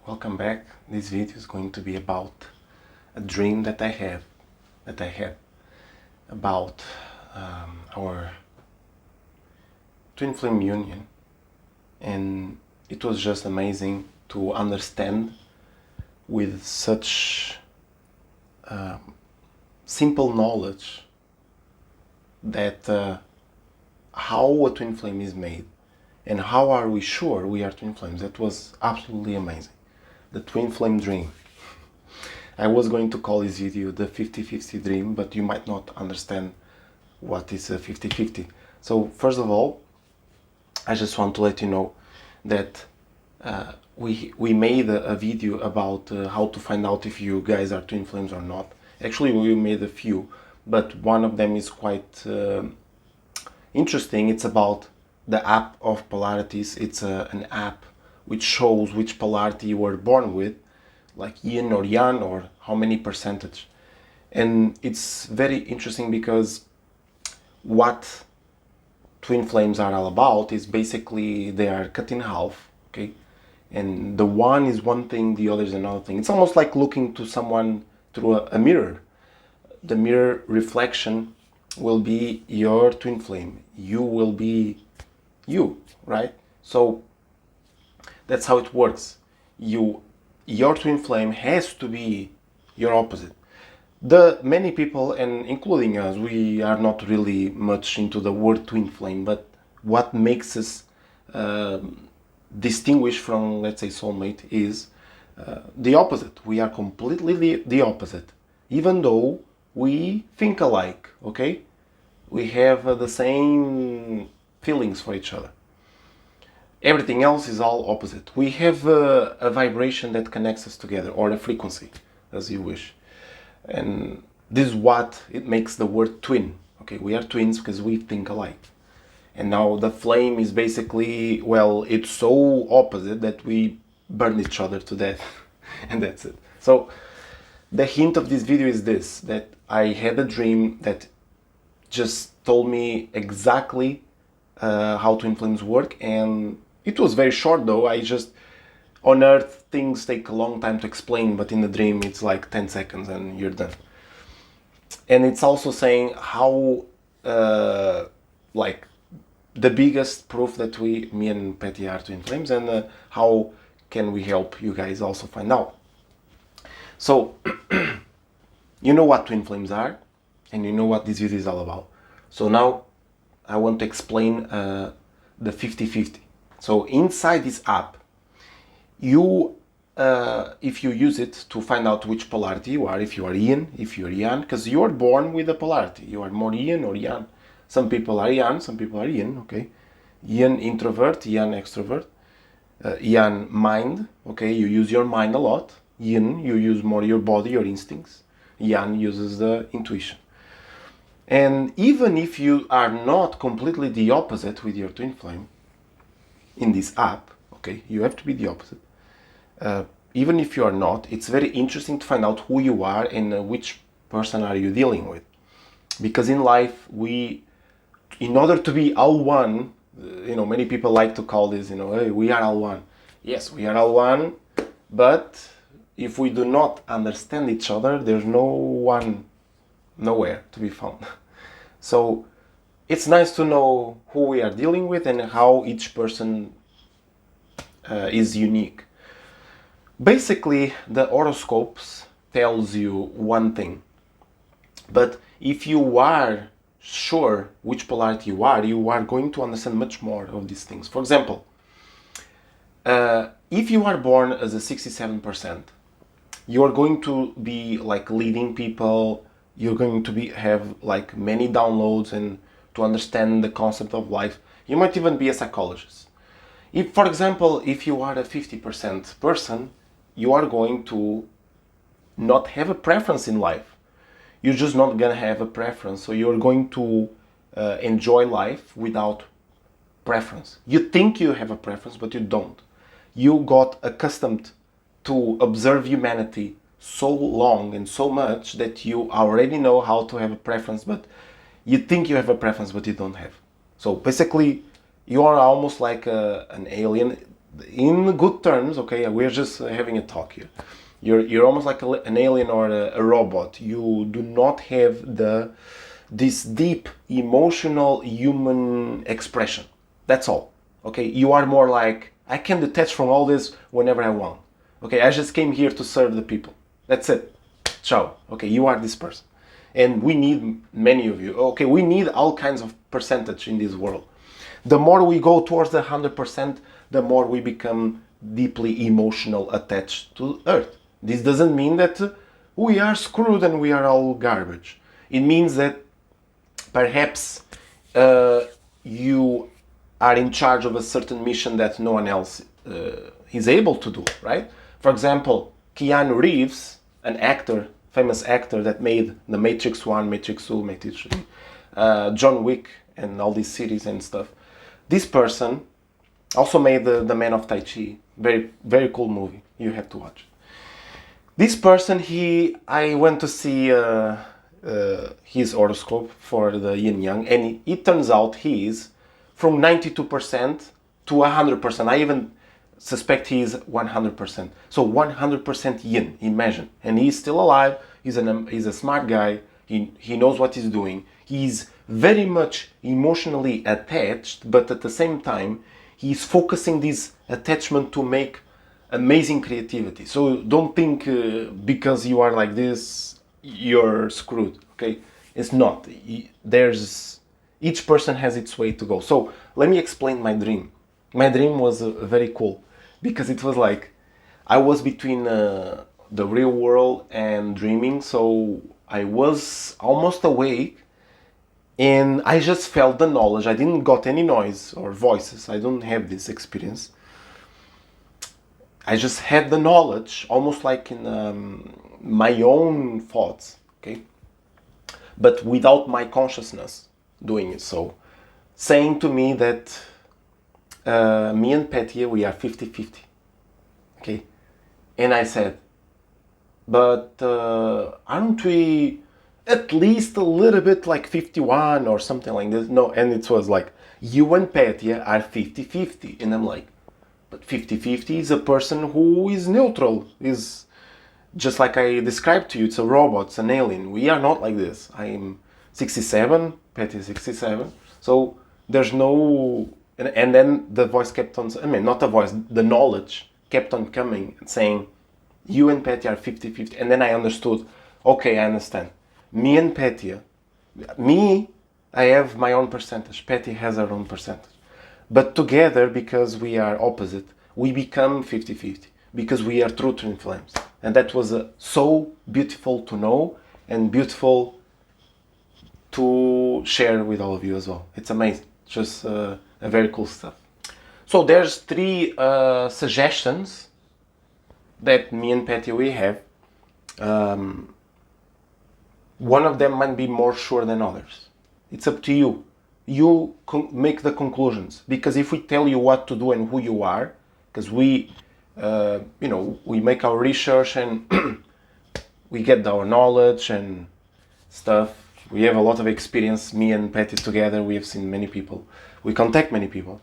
welcome back. This video is going to be about a dream that I had about our twin flame union, and it was just amazing to understand with such simple knowledge that how a twin flame is made and how are we sure we are twin flames. That was absolutely amazing. The twin flame dream. I was going to call this video the 50-50 dream, but you might not understand what is a 50-50. So first of all, I just want to let you know that we made a video about how to find out if you guys are twin flames or not. Actually, we made a few, but one of them is quite interesting. It's about the app of polarities. It's an app which shows which polarity you were born with, like yin or yang, or how many percentage. And it's very interesting because what twin flames are all about is basically they are cut in half, okay? And the one is one thing, the other is another thing. It's almost like looking to someone through a mirror. The mirror reflection will be your twin flame. You will be you, right? So that's how it works. Your twin flame has to be your opposite. The many people, and including us, we are not really much into the word twin flame, but what makes us distinguish from, let's say, soulmate is the opposite. We are completely the opposite, even though we think alike, okay? We have the same feelings for each other. Everything else is all opposite. We have a vibration that connects us together, or a frequency, as you wish. And this is what it makes the word twin. Okay, we are twins because we think alike. And now the flame is basically, well, it's so opposite that we burn each other to death. And that's it. So the hint of this video is this, that I had a dream that just told me exactly how twin flames work, and it was very short though. I just, on Earth things take a long time to explain, but in the dream it's like 10 seconds and you're done. And it's also saying how like the biggest proof that me and Petya are twin flames, and how can we help you guys also find out. So you know what twin flames are, and you know what this video is all about. So now I want to explain the 50-50. So inside this app, you if you use it to find out which polarity you are, if you are yin, if you're yang, because you are born with a polarity. You are more yin or yang. Some people are yang, some people are yin, okay? Yin introvert, yang extrovert. Yang mind, okay? You use your mind a lot. Yin, you use more your body, your instincts. Yang uses the intuition. And even if you are not completely the opposite with your twin flame in this app, okay, you have to be the opposite. Even if you are not, it's very interesting to find out who you are and which person are you dealing with. Because in life, in order to be all one, many people like to call this, hey, we are all one. Yes, we are all one, but if we do not understand each other, there's no one nowhere to be found. So it's nice to know who we are dealing with and how each person is unique. Basically, the horoscopes tells you one thing, but if you are sure which polarity you are going to understand much more of these things. For example, if you are born as a 67%, you are going to be like leading people. You're going to have like many downloads and to understand the concept of life. You might even be a psychologist. If, for example, if you are a 50% person, you are going to not have a preference in life. You're just not gonna have a preference. So you're going to enjoy life without preference. You think you have a preference, but you don't. You got accustomed to observe humanity so long and so much that you already know how to have a preference, but you think you have a preference, but you don't have. So basically, you are almost like an alien. in good terms, okay, we're just having a talk here. You're almost like an alien or a robot. You do not have this deep emotional human expression. That's all. Okay, you are more like, I can detach from all this whenever I want. Okay, I just came here to serve the people. That's it. Ciao. Okay, you are this person. And we need many of you. Okay, we need all kinds of percentage in this world. The more we go towards the 100%, the more we become deeply emotional attached to Earth. This doesn't mean that we are screwed and we are all garbage. It means that perhaps you are in charge of a certain mission that no one else is able to do, right? For example, Keanu Reeves, an actor, famous actor that made The Matrix 1, Matrix 2, Matrix 3, John Wick, and all these series and stuff. This person also made the Man of Tai Chi. Very, very cool movie. You have to watch. This person, I went to see his horoscope for the yin yang, and it turns out he is from 92% to 100%. I even suspect he is 100%. So 100% yin, imagine. And he's still alive. He's a smart guy. He knows what he's doing. He's very much emotionally attached, but at the same time, he's focusing this attachment to make amazing creativity. So don't think because you are like this, you're screwed, okay? It's not. Each person has its way to go. So let me explain my dream. My dream was very cool because it was like I was between the real world and dreaming. So I was almost awake and I just felt the knowledge. I didn't got any noise or voices. I don't have this experience. I just had the knowledge, almost like in my own thoughts, okay? But without my consciousness doing it. So, saying to me that me and Petya, we are 50-50, okay? And I said, but aren't we at least a little bit like 51 or something like this? No, and it was like, you and Petya are 50-50. And I'm like, but 50-50 is a person who is neutral, is just like I described to you, it's a robot, it's an alien. We are not like this. I'm 67, Petya is 67, so there's no... And then the voice kept on, I mean, not the voice, the knowledge kept on coming and saying, you and Petya are 50-50. And then I understood, okay, I understand. Me and Petya, I have my own percentage, Petya has her own percentage. But together, because we are opposite, we become 50-50. Because we are true twin flames. And that was so beautiful to know and beautiful to share with all of you as well. It's amazing. Just a very cool stuff. So there's 3 suggestions that me and Petya we have. One of them might be more sure than others. It's up to you. You make the conclusions, because if we tell you what to do and who you are, because we make our research and we get our knowledge and stuff. We have a lot of experience, me and Petya together, we have seen many people, we contact many people.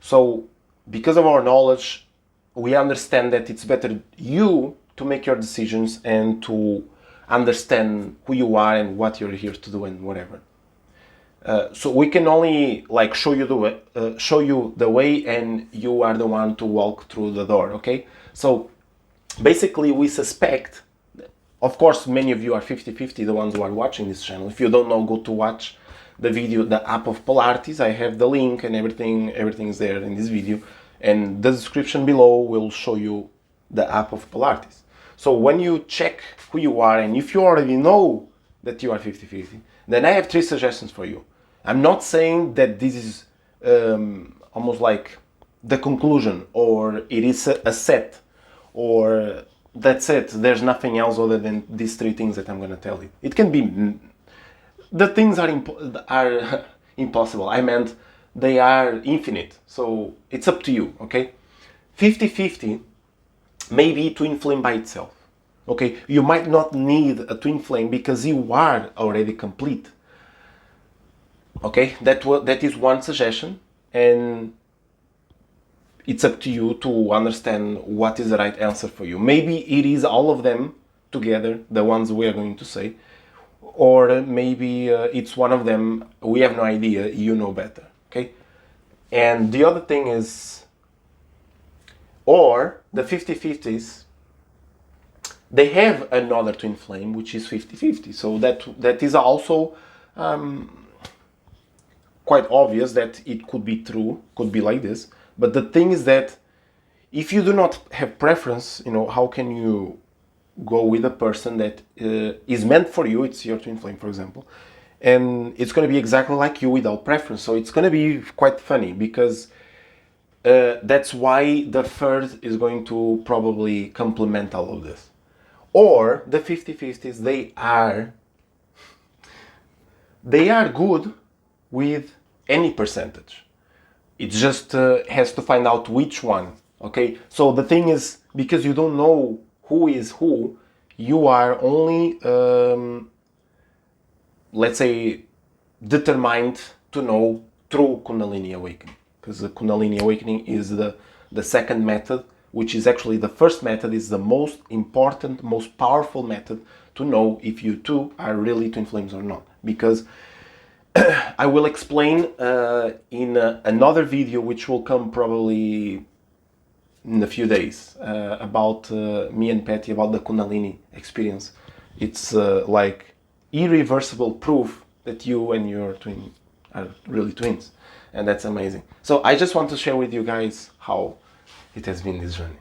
So because of our knowledge, we understand that it's better you to make your decisions and to understand who you are and what you're here to do and whatever. So we can only like show you the way, and you are the one to walk through the door. Okay. So basically, we suspect. Of course, many of you are 50-50. The ones who are watching this channel. If you don't know, go to watch the video, the app of polarities. I have the link and everything. Everything is there in this video, and the description below will show you the app of polarities. So when you check who you are, and if you already know that you are 50-50, then I have 3 suggestions for you. I'm not saying that this is almost like the conclusion, or it is a set, or that's it, there's nothing else other than these 3 things that I'm going to tell you. It can be... The things are impossible. I meant they are infinite. So it's up to you, okay? 50-50 may be twin flame by itself. Okay, you might not need a twin flame because you are already complete. Okay, that is one suggestion, and it's up to you to understand what is the right answer for you. Maybe it is all of them together, the ones we are going to say, or maybe it's one of them, we have no idea, you know better, okay? And the other thing is, or the 50-50s, they have another twin flame, which is 50-50. So that is also quite obvious that it could be true, could be like this. But the thing is that if you do not have preference, you know, how can you go with a person that is meant for you? It's your twin flame, for example, and it's going to be exactly like you without preference. So it's going to be quite funny, because that's why the third is going to probably complement all of this. Or the 50-50s, they are good with any percentage. It just has to find out which one, okay? So the thing is, because you don't know who is who, you are only, let's say, determined to know through Kundalini awakening. Because the Kundalini awakening is the second method, which is actually the first method, is the most important, most powerful method to know if you two are really twin flames or not. Because I will explain in another video, which will come probably in a few days, about me and Petya, about the Kundalini experience. It's like irreversible proof that you and your twin are really twins, and that's amazing. So I just want to share with you guys how it has been this journey.